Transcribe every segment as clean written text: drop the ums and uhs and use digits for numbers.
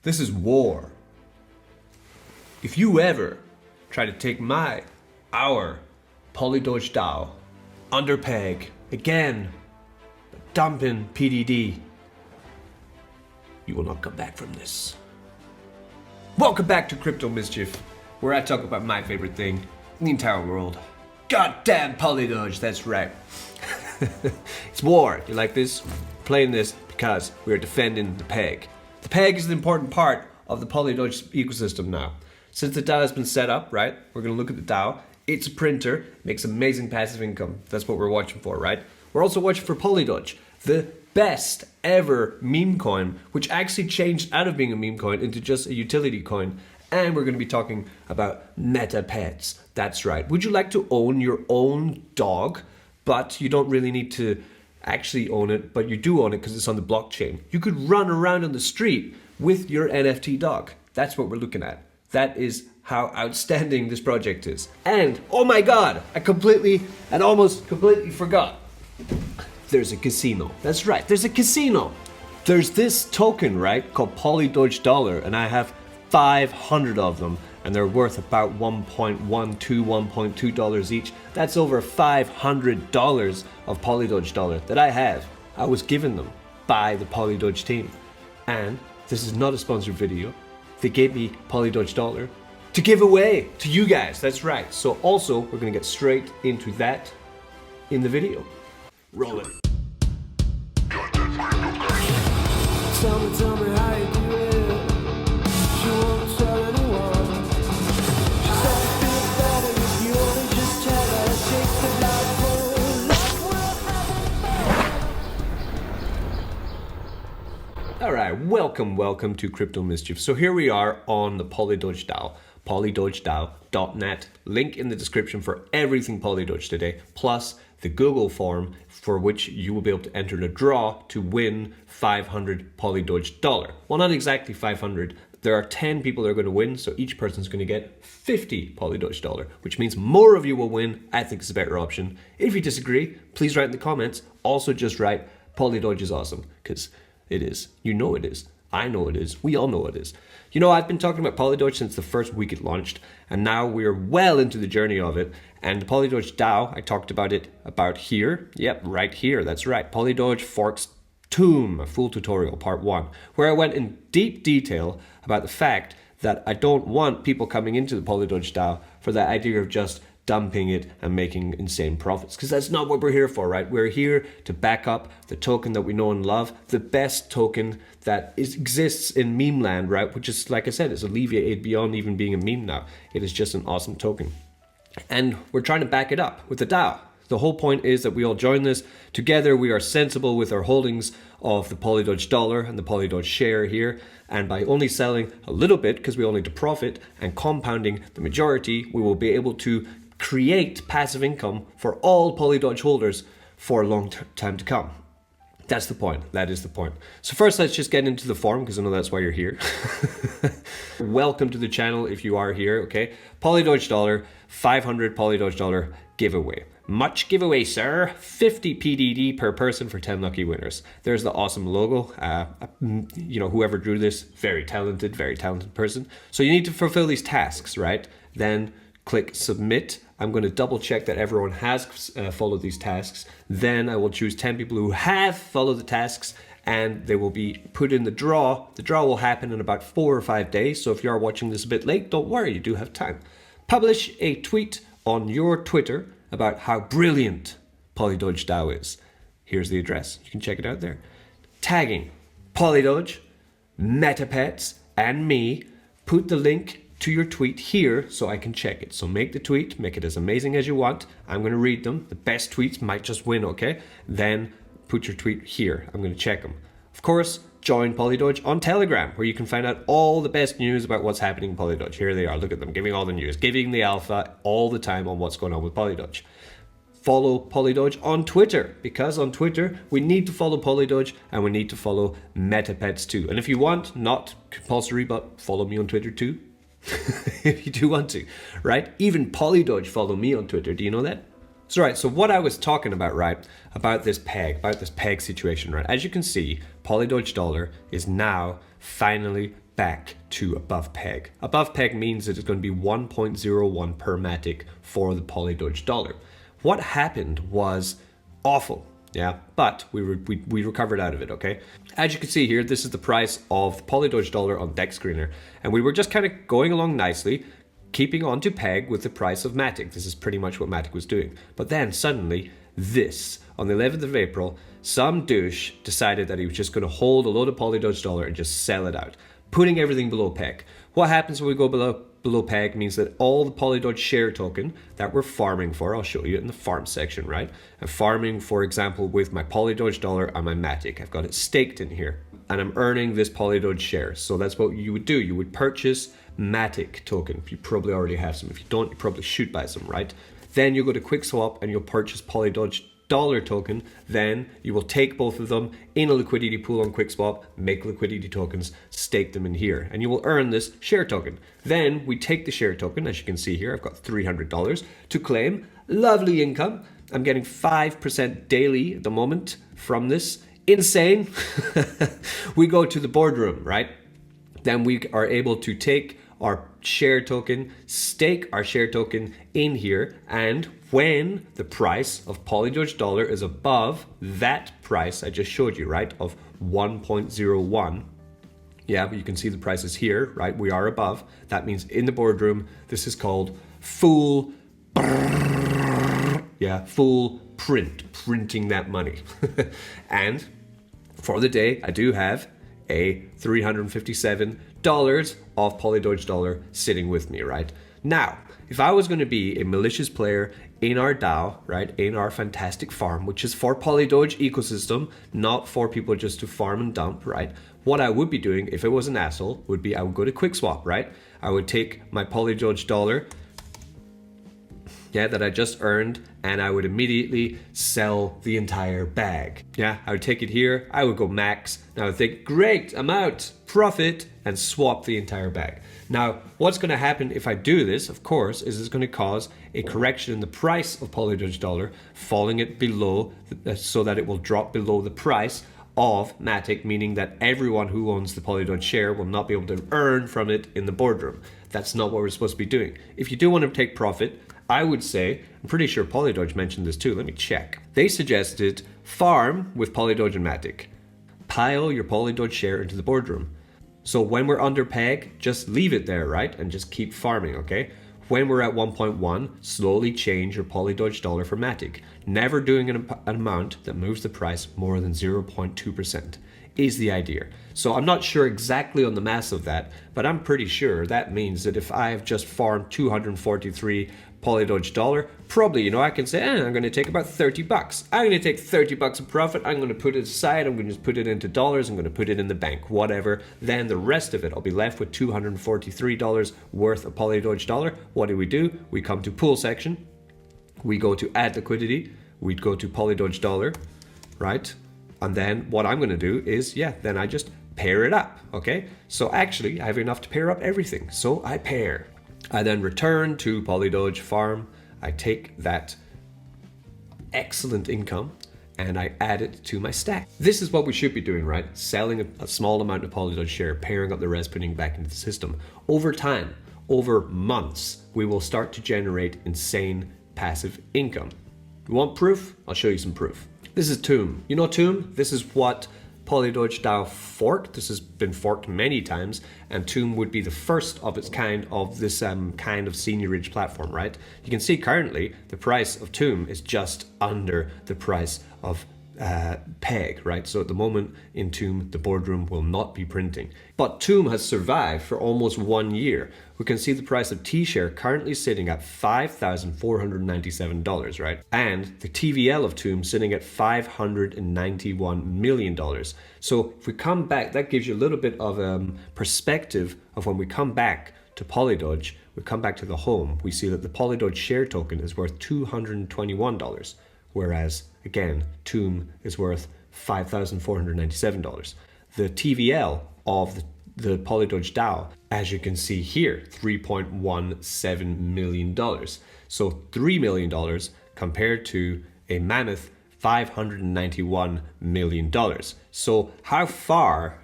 This is war. If you ever try to take our POLYDOGE DAO under peg again, dumping PDD, you will not come back from this. Welcome back to Crypto Mischief, where I talk about my favorite thing in the entire world. Goddamn POLYDOGE, that's right. It's war. You like this? Playing this because we're defending the peg. The peg is an important part of the POLYDOGE ecosystem now. Since the DAO has been set up, right? We're going to look at the DAO. It's a printer, makes amazing passive income. That's what we're watching for, right? We're also watching for POLYDOGE, the best ever meme coin, which actually changed out of being a meme coin into just a utility coin. And we're going to be talking about meta pets. That's right. Would you like to own your own dog, but you don't really need to actually own it, but you do own it because it's on the blockchain? You could run around on the street with your NFT dog. That's what we're looking at. That is how outstanding this project is. And, oh my God, I almost completely forgot. There's a casino. That's right, there's a casino. There's this token, right, called POLYDOGE dollar, and I have 500 of them, and they're worth about $1.2 each. That's over $500 of POLYDOGE dollar that I have. I was given them by the POLYDOGE team. And this is not a sponsored video. They gave me POLYDOGE dollar to give away to you guys. That's right. So also, we're gonna get straight into that in the video. Roll it. Tell me how you do it. She won't tell anyone. She said you feel better if you only just tell her. Take the life. All right, welcome to Crypto Mischief. So here we are on the POLYDOGE DAO, polydogedao.net. Link in the description for everything POLYDOGE today, plus the Google form for which you will be able to enter the draw to win 500 POLYDOGE dollar. Well, not exactly 500. There are 10 people that are going to win, so each person's going to get 50 POLYDOGE dollar, which means more of you will win. I think it's a better option. If you disagree, please write in the comments. Also just write POLYDOGE is awesome, because it is. You know it is. I know it is. We all know it is. You know, I've been talking about POLYDOGE since the first week it launched, and now we're well into the journey of it. And the POLYDOGE DAO, I talked about it about here. Yep, right here. That's right. POLYDOGE Forks Tomb, a full tutorial, part 1, where I went in deep detail about the fact that I don't want people coming into the POLYDOGE DAO for the idea of just dumping it and making insane profits, because that's not what we're here for, right? We're here to back up the token that we know and love, the best token that exists in meme land, right? Which is, like I said, it's alleviated beyond even being a meme now. It is just an awesome token. And we're trying to back it up with the DAO. The whole point is that we all join this together. We are sensible with our holdings of the POLYDOGE dollar and the POLYDOGE share here. And by only selling a little bit, because we all need to profit, and compounding the majority, we will be able to create passive income for all POLYDOGE holders for a long time to come. That's the point. That is the point. So first, let's just get into the form, because I know that's why you're here. Welcome to the channel if you are here, okay? POLYDOGE dollar, 500 POLYDOGE dollar giveaway. Much giveaway, sir. 50 PDD per person for 10 lucky winners. There's the awesome logo. You know, whoever drew this, very talented person. So you need to fulfill these tasks, right? Then click submit. I'm going to double check that everyone has followed these tasks. Then I will choose 10 people who have followed the tasks, and they will be put in the draw. The draw will happen in about 4 or 5 days. So if you are watching this a bit late, don't worry, you do have time. Publish a tweet on your Twitter about how brilliant POLYDOGE DAO is. Here's the address. You can check it out there. Tagging POLYDOGE, MetaPets, and me. Put the link to your tweet here so I can check it. So make the tweet, make it as amazing as you want. I'm going to read them. The best tweets might just win, okay? Then put your tweet here. I'm going to check them. Of course, join POLYDOGE on Telegram, where you can find out all the best news about what's happening in POLYDOGE. Here they are. Look at them, giving all the news, giving the alpha all the time on what's going on with POLYDOGE. Follow POLYDOGE on Twitter, because on Twitter we need to follow POLYDOGE and we need to follow MetaPets too. And if you want, not compulsory, but follow me on Twitter too. If you do want to, right? Even POLYDOGE follow me on Twitter. Do you know that? So right, so what I was talking about, right, about this peg situation, right? As you can see, POLYDOGE dollar is now finally back to above peg. Above peg means that it's going to be 1.01 per Matic for the POLYDOGE dollar. What happened was awful, yeah, but we recovered out of it, okay? As you can see here, this is the price of the POLYDOGE dollar on Deck Screener, and we were just kind of going along nicely, keeping on to peg with the price of Matic. This is pretty much what Matic was doing. But then suddenly, this, on the 11th of April, some douche decided that he was just going to hold a load of POLYDOGE dollar and just sell it out, putting everything below peg. What happens when we go below peg means that all the POLYDOGE share token that we're farming for, I'll show you in the farm section, right? I'm farming, for example, with my POLYDOGE dollar and my Matic. I've got it staked in here, and I'm earning this POLYDOGE share. So that's what you would do. You would purchase Matic token. You probably already have some. If you don't, you probably should buy some, right? Then you go to QuickSwap and you'll purchase POLYDOGE dollar token. Then you will take both of them in a liquidity pool on QuickSwap, make liquidity tokens, stake them in here, and you will earn this share token. Then we take the share token, as you can see here, I've got $300 to claim. Lovely income. I'm getting 5% daily at the moment from this. Insane. We go to the boardroom, right? Then we are able to take our share token, stake our share token in here, and when the price of POLYDOGE dollar is above that price I just showed you, right, of 1.01, yeah, but you can see the prices here, right, we are above. That means in the boardroom, this is called full print, printing that money. And for the day, I do have a $357 of POLYDOGE dollar sitting with me, right? Now, if I was going to be a malicious player in our DAO, right, in our fantastic farm, which is for POLYDOGE ecosystem, not for people just to farm and dump, right? What I would be doing if I was an asshole would be I would go to QuickSwap, right? I would take my POLYDOGE dollar, yeah, that I just earned, and I would immediately sell the entire bag. Yeah, I would take it here, I would go max, and I would think, great, I'm out, profit, and swap the entire bag. Now, what's gonna happen if I do this, of course, is it's gonna cause a correction in the price of POLYDOGE dollar, falling it below, so that it will drop below the price of Matic, meaning that everyone who owns the POLYDOGE share will not be able to earn from it in the boardroom. That's not what we're supposed to be doing. If you do want to take profit, I would say, I'm pretty sure POLYDOGE mentioned this too, let me check. They suggested farm with POLYDOGE and Matic. Pile your POLYDOGE share into the boardroom. So when we're under peg, just leave it there, right? And just keep farming, okay? When we're at 1.1, slowly change your POLYDOGE dollar for Matic. Never doing an amount that moves the price more than 0.2% is the idea. So I'm not sure exactly on the mass of that, but I'm pretty sure that means that if I've just farmed 243 POLYDOGE dollar, probably, you know, I can say, I'm going to take about 30 bucks. I'm going to take 30 bucks of profit. I'm going to put it aside. I'm going to just put it into dollars. I'm going to put it in the bank, whatever. Then the rest of it, I'll be left with $243 worth of POLYDOGE dollar. What do? We come to pool section. We go to add liquidity. We'd go to POLYDOGE dollar, right? And then what I'm going to do is, then I just pair it up, okay? So actually, I have enough to pair up everything. So I pair. I then return to POLYDOGE farm. I take that excellent income and I add it to my stack. This is what we should be doing, right? Selling a small amount of POLYDOGE share, pairing up the rest, putting it back into the system. Over time, over months, we will start to generate insane passive income. You want proof? I'll show you some proof. This is Tomb. You know Tomb? This is what POLYDOGE DAO forked. This has been forked many times, and Tomb would be the first of its kind of this kind of seigniorage platform, right? You can see currently the price of Tomb is just under the price of peg, right? So at the moment in Tomb, the boardroom will not be printing. But Tomb has survived for almost 1 year. We can see the price of T-share currently sitting at $5,497, right? And the TVL of Tomb sitting at $591 million. So if we come back, that gives you a little bit of perspective of when we come back to POLYDOGE, we come back to the home, we see that the POLYDOGE share token is worth $221. Whereas, again, Tomb is worth $5,497. The TVL of the POLYDOGE DAO, as you can see here, $3.17 million. So $3 million compared to a mammoth $591 million. So how far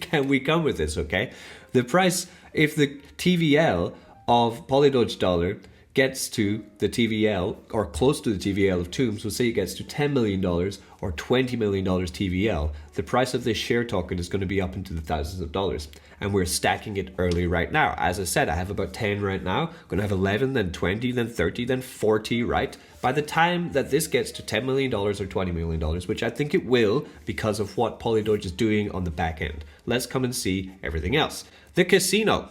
can we come with this, okay? The price, if the TVL of POLYDOGE dollar gets to the TVL or close to the TVL of Tombs, we'll say it gets to $10 million or $20 million TVL, the price of this share token is going to be up into the thousands of dollars. And we're stacking it early right now. As I said, I have about 10 right now. I'm going to have 11, then 20, then 30, then 40, right? By the time that this gets to $10 million or $20 million, which I think it will because of what POLYDOGE is doing on the back end. Let's come and see everything else. The casino.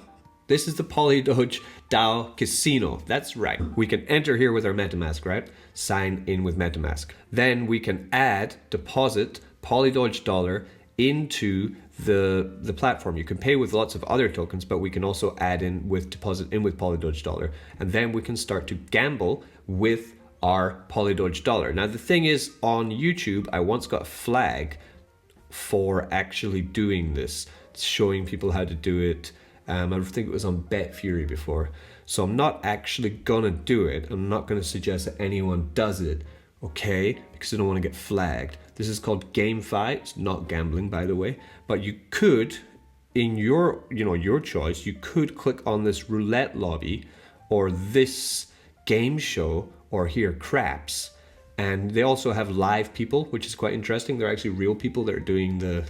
This is the POLYDOGE DAO casino. That's right. We can enter here with our MetaMask, right? Sign in with MetaMask. Then we can deposit POLYDOGE dollar into the platform. You can pay with lots of other tokens, but we can also deposit in with POLYDOGE dollar. And then we can start to gamble with our POLYDOGE dollar. Now the thing is, on YouTube, I once got a flag for actually doing this, showing people how to do it. I think it was on BetFury before. So I'm not actually gonna do it. I'm not gonna suggest that anyone does it, okay? Because I don't wanna get flagged. This is called GameFi. It's not gambling, by the way. But you could, in your choice, you could click on this roulette lobby or this game show or here craps. And they also have live people, which is quite interesting. They're actually real people that are doing the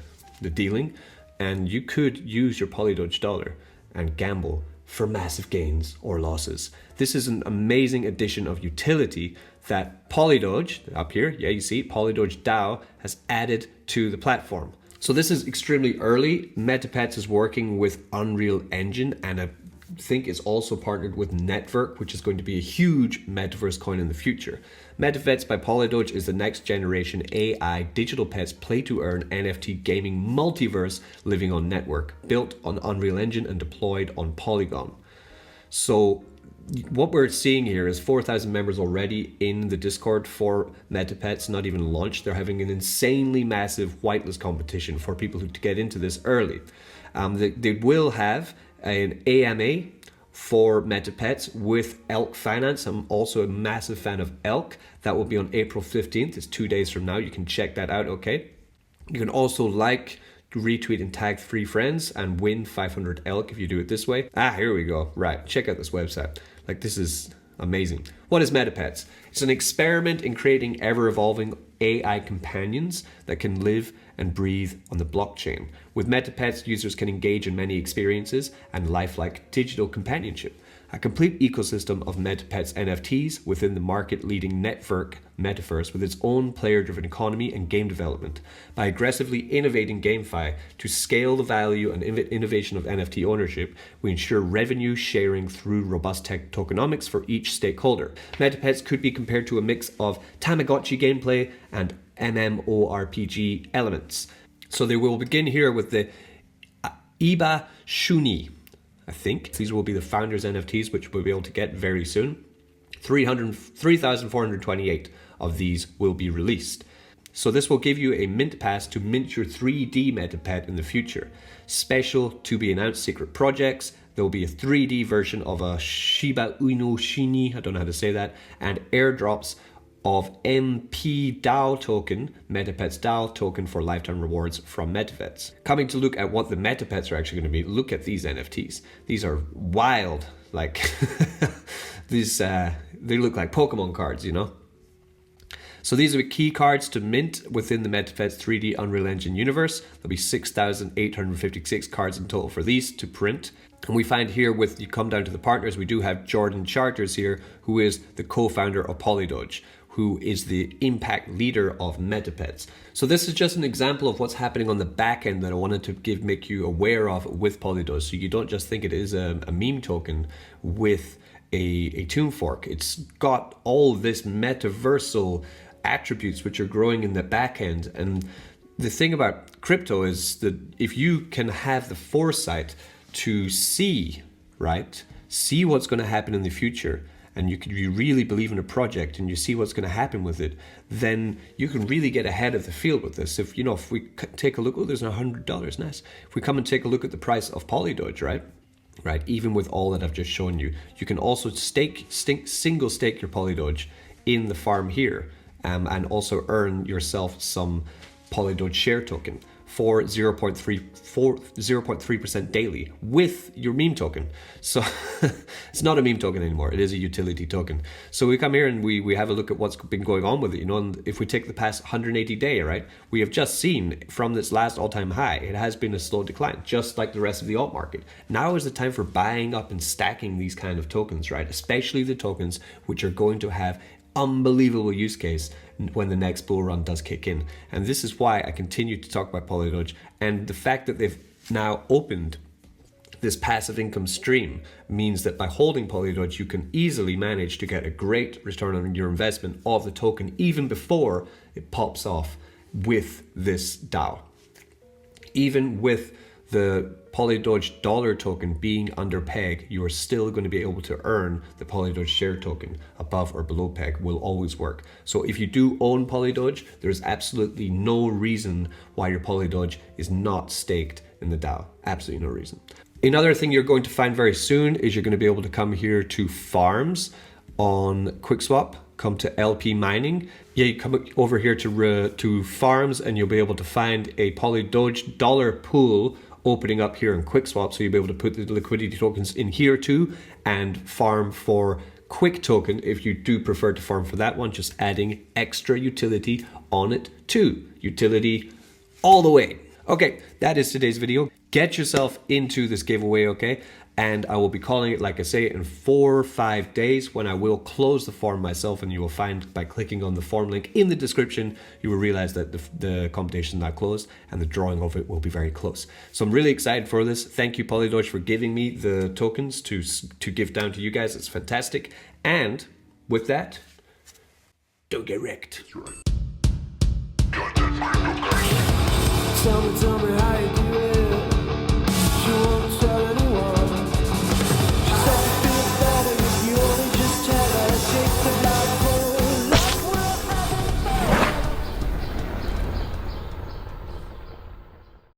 dealing. And you could use your POLYDOGE dollar and gamble for massive gains or losses. This is an amazing addition of utility that POLYDOGE, up here, yeah, you see, POLYDOGE DAO has added to the platform. So this is extremely early. MetaPets is working with Unreal Engine, and I think it's also partnered with Network, which is going to be a huge metaverse coin in the future. MetaVets by POLYDOGE is the next generation AI digital pets play to earn NFT gaming multiverse living on Network, built on Unreal Engine and deployed on Polygon. So what we're seeing here is 4,000 members already in the Discord for MetaPets, not even launched. They're having an insanely massive whitelist competition for people to get into this early. They will have an AMA for MetaPets with Elk Finance. I'm also a massive fan of Elk. That will be on April 15th. It's 2 days from now. You can check that out, okay? You can also like, retweet, and tag 3 friends and win 500 Elk if you do it this way. Here we go. Right, check out this website. Like, this is amazing. What is MetaPets? It's an experiment in creating ever-evolving AI companions that can live and breathe on the blockchain. With MetaPets, users can engage in many experiences and lifelike digital companionship. A complete ecosystem of MetaPets NFTs within the market-leading Network metaverse with its own player-driven economy and game development. By aggressively innovating GameFi to scale the value and innovation of NFT ownership, we ensure revenue sharing through robust tech tokenomics for each stakeholder. MetaPets could be compared to a mix of Tamagotchi gameplay and MMORPG elements. So they will begin here with the Iba Shuni. I think these will be the founders NFTs, which we'll be able to get very soon. 3,428 of these will be released. So this will give you a mint pass to mint your 3D MetaPet in the future. Special to be announced secret projects. There will be a 3D version of a Shiba Inu Shini, I don't know how to say that, and airdrops of MP DAO token, MetaPets DAO token for lifetime rewards from MetaVets. Coming to look at what the MetaPets are actually going to be, look at these NFTs. These are wild, like, these, they look like Pokemon cards, you know? So these are the key cards to mint within the MetaPets 3D Unreal Engine universe. There'll be 6,856 cards in total for these to print. And we find here, with you come down to the partners, we do have Jordan Charters here, who is the co-founder of POLYDOGE, who is the impact leader of MetaPets. So this is just an example of what's happening on the back end that I wanted to make you aware of with POLYDOGE, so you don't just think it is a meme token with a tomb fork. It's got all this metaversal attributes which are growing in the back end. And the thing about crypto is that if you can have the foresight to see, right, see what's going to happen in the future, and you really believe in a project and you see what's going to happen with it, then you can really get ahead of the field with this. If we take a look, oh, there's $100, nice. If we come and take a look at the price of POLYDOGE, right, even with all that I've just shown you, you can also single stake your POLYDOGE in the farm here. and also earn yourself some POLYDOGE share token for 0.3% daily with your meme token. So it's not a meme token anymore, it is a utility token. So we come here and we have a look at what's been going on with it, you know, and if we take the past 180 day, right, we have just seen from this last all-time high, it has been a slow decline, just like the rest of the alt market. Now is the time for buying up and stacking these kind of tokens, right? Especially the tokens which are going to have unbelievable use case when the next bull run does kick in. And this is why I continue to talk about POLYDOGE, and the fact that they've now opened this passive income stream means that by holding POLYDOGE, you can easily manage to get a great return on your investment of the token even before it pops off with this DAO. Even with the POLYDOGE dollar token being under peg, you are still going to be able to earn the POLYDOGE share token. Above or below peg will always work. So if you do own POLYDOGE, there's absolutely no reason why your POLYDOGE is not staked in the DAO. Absolutely no reason. Another thing you're going to find very soon is you're going to be able to come here to farms on QuickSwap. Come to LP mining. Yeah, you come over here to farms and you'll be able to find a POLYDOGE dollar pool opening up here in QuickSwap, so you'll be able to put the liquidity tokens in here too and farm for Quick token if you do prefer to farm for that one, just adding extra utility on it too. Utility all the way. Okay, that is today's video. Get yourself into this giveaway, okay? And I will be calling it, like I say, in 4 or 5 days when I will close the form myself, and you will find by clicking on the form link in the description, you will realize that the competition is now closed and the drawing of it will be very close. So I'm really excited for this. Thank you, POLYDOGE, for giving me the tokens to give down to you guys. It's fantastic. And with that, don't get wrecked. Tell me how you do it.